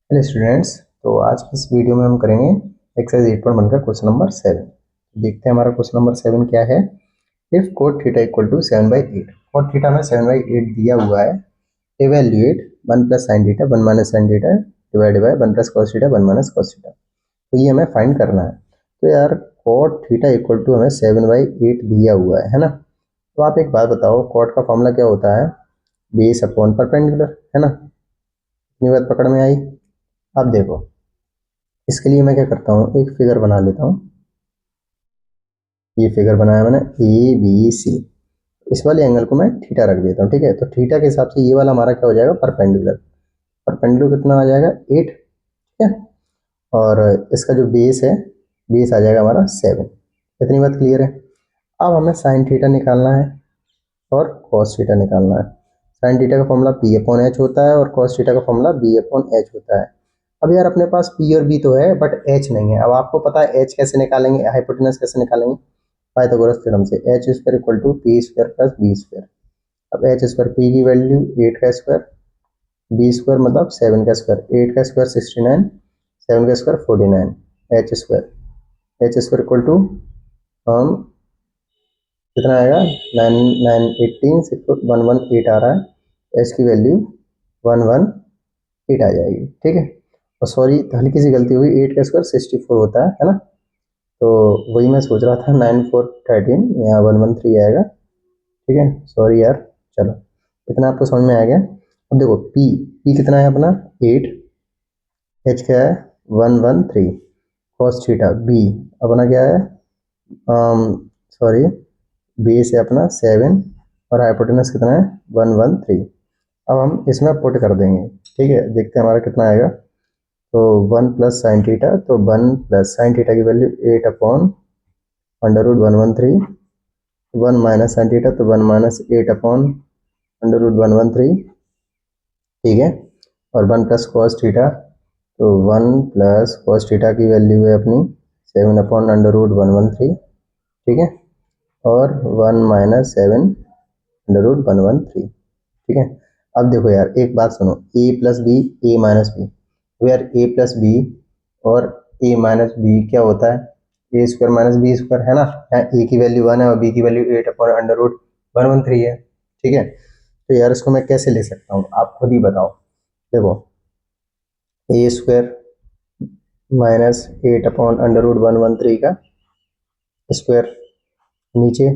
Hello students. तो आज की इस वीडियो में हम करेंगे एक्सरसाइज 8.1 का क्वेश्चन नंबर 7। देखते हैं हमारा क्वेश्चन नंबर 7 क्या है। If cot theta equal to 7/8, cot theta में 7/8 दिया हुआ है। Evaluate 1 plus sine theta 1 minus sine theta divide by 1 plus cos theta 1 minus cos theta. तो ये हमें फाइंड करना है। तो यार कोट थीटा इक्वल टू हमें 7/8 दिया हुआ है ना। तो आप एक बात बताओ, कोट का फॉर्मूला क्या होता है? बेस अपॉन परपेंडिकुलर, है ना। इतनी बात पकड़ में आई। अब देखो, इसके लिए मैं क्या करता हूँ, एक फिगर बना लेता हूँ। ये फिगर बनाया मैंने ए बी सी। इस वाले एंगल को मैं थीटा रख देता हूँ, ठीक है। तो थीटा के हिसाब से ये वाला हमारा क्या हो जाएगा, परपेंडिकुलर। परपेंडिकुलर कितना आ जाएगा, 8, ठीक है। और इसका जो बेस है, बेस आ जाएगा हमारा 7। इतनी बात क्लियर है। अब हमें साइन थीटा निकालना है और कॉस थीटा निकालना है। साइन थीटा का फॉर्मूला पी अपॉन एच होता है और कॉस थीटा का फॉर्मूला बी अपॉन एच होता है। अब यार अपने पास पी और बी तो है बट एच नहीं है। अब आपको पता है एच कैसे निकालेंगे, हाइपोटेनस कैसे निकालेंगे? पाइथागोरस थ्योरम से H square equal to P square plus B square. अब एच स्क्वायर पी की वैल्यू 8 का स्क्वायर, बी स्क्वायर मतलब 7 का स्क्वायर, 8 का स्क्वायर 69, 7 का square 49, H square. H square equal to हम कितना आएगा, 9 9 18 6 1 1 8 आ रहा है। एच की वैल्यू 118 आ जाएगी, ठीक है। और सॉरी, हल्की सी गलती हुई, 8 का स्क्वायर 64 होता है ना। तो वही मैं सोच रहा था 9 4 13, यहाँ 113 आएगा, ठीक है। सॉरी यार, चलो इतना आपको समझ में आ गया। अब देखो पी, पी कितना है अपना 8, एच क्या है 113, कॉस थीटा बी अपना क्या है, सॉरी, बेस है अपना 7 और हाइपोटेनस कितना है 113। अब हम इसमें पुट कर देंगे, ठीक है। देखते हैं हमारा कितना आएगा। तो 1 प्लस साइन थीटा, तो 1 प्लस साइन थीटा की value 8 upon under root 113। 1 minus sine theta, तो 1 माइनस 8 अपॉन अंडर रूट 113, ठीक है। और 1 प्लस कॉस थीटा, तो 1 प्लस कॉस थीटा की वैल्यू है अपनी 7 अपॉन अंडर रूट 113, ठीक है। और 1 माइनस 7 अंडर रूट 113, ठीक है। अब देखो यार, एक बात सुनो, ए प्लस बी, ए माइनस बी। तो यार ए प्लस बी और ए माइनस बी क्या होता है, ए स्क्वायर माइनस बी स्क्वायर, है ना। यहाँ ए की वैल्यू 1 है और बी की वैल्यू 8 अपॉन अंडर रूट 113 है, ठीक है। तो यार इसको मैं कैसे ले सकता हूँ, आप खुद ही बताओ। देखो, A square minus 8 upon under root 113 का स्क्वायर, नीचे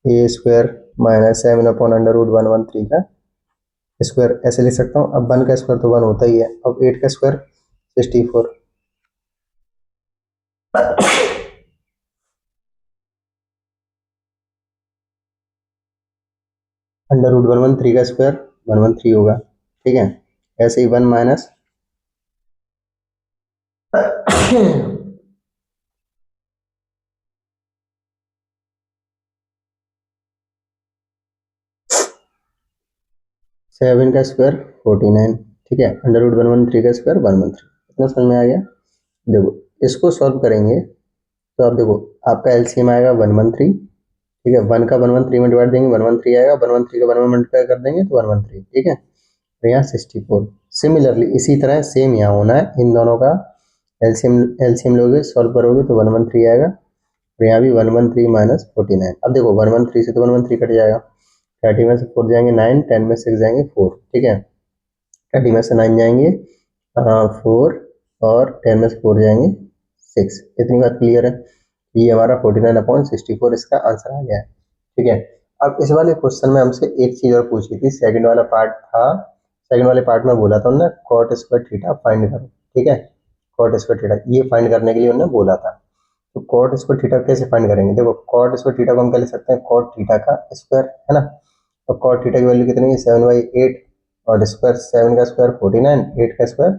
A square minus 7 upon under root 113 का स्क्वायर, ऐसे लिख सकता हूँ। अब 1 का स्क्वायर तो 1 होता ही है, अब 8 का स्क्वायर 64, अंडर रूट 113 का स्क्वायर 113 होगा, ठीक है। ऐसे ही 1 माइनस 7 का स्क्वायर 49, ठीक है। अंडर रूट 113 का स्क्वायर 113। इतना समझ में आ गया। देखो, इसको सॉल्व करेंगे तो आप देखो, आपका एलसीएम आएगा 113, ठीक है। 1 का 113 में डिवाइड देंगे 113 आएगा, 113 का 1 में मल्टीप्लाई कर देंगे तो 113, ठीक है। तो यहाँ 64। सिमिलरली इसी तरह सेम यहाँ होना है, इन दोनों का एलसीएम, एलसीएम लोगे सॉल्व करोगे तो 113 आएगा। और यहाँ भी 113 माइनस 49। अब देखो 113 से तो 113 कट जाएगा, 30 में से 4 जाएंगे 9, 10 में से 6 जाएंगे 4, ठीक है। 30 में से 9 जाएंगे 4 और 10 में से 4 जाएंगे 6। इतनी बात क्लियर है। ये हमारा 49/64 इसका आंसर आ गया है, ठीक है। अब इस वाले क्वेश्चन में हमसे एक चीज और पूछी थी, सेकंड वाला पार्ट था। सेकंड वाले पार्ट में बोला था उन्होंने कॉट स्क्वायर थीटा फाइंड करो, ठीक है। कॉट स्क्वायर थीटा ये फाइंड करने के लिए उन्होंने बोला था। तो कॉट स्क्वायर थीटा कैसे फाइंड करेंगे? देखो, कॉट स्क्वायर थीटा को हम क्या लिख सकते हैं, कॉट थीटा का स्क्वायर, है ना। तो कॉट थीटा की वैल्यू कितनी है 7/8, और स्क्वायर 7 का स्क्वायर 49, 8 का स्क्वायर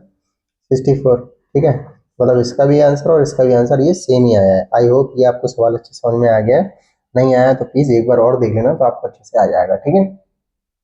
64, ठीक है। मतलब इसका भी आंसर और इसका भी आंसर ये सेम ही आया है। आई होप ये आपको सवाल अच्छे समझ में आ गया है। नहीं आया तो प्लीज एक बार और देख लेना, तो आपको अच्छे से आ जाएगा, ठीक है।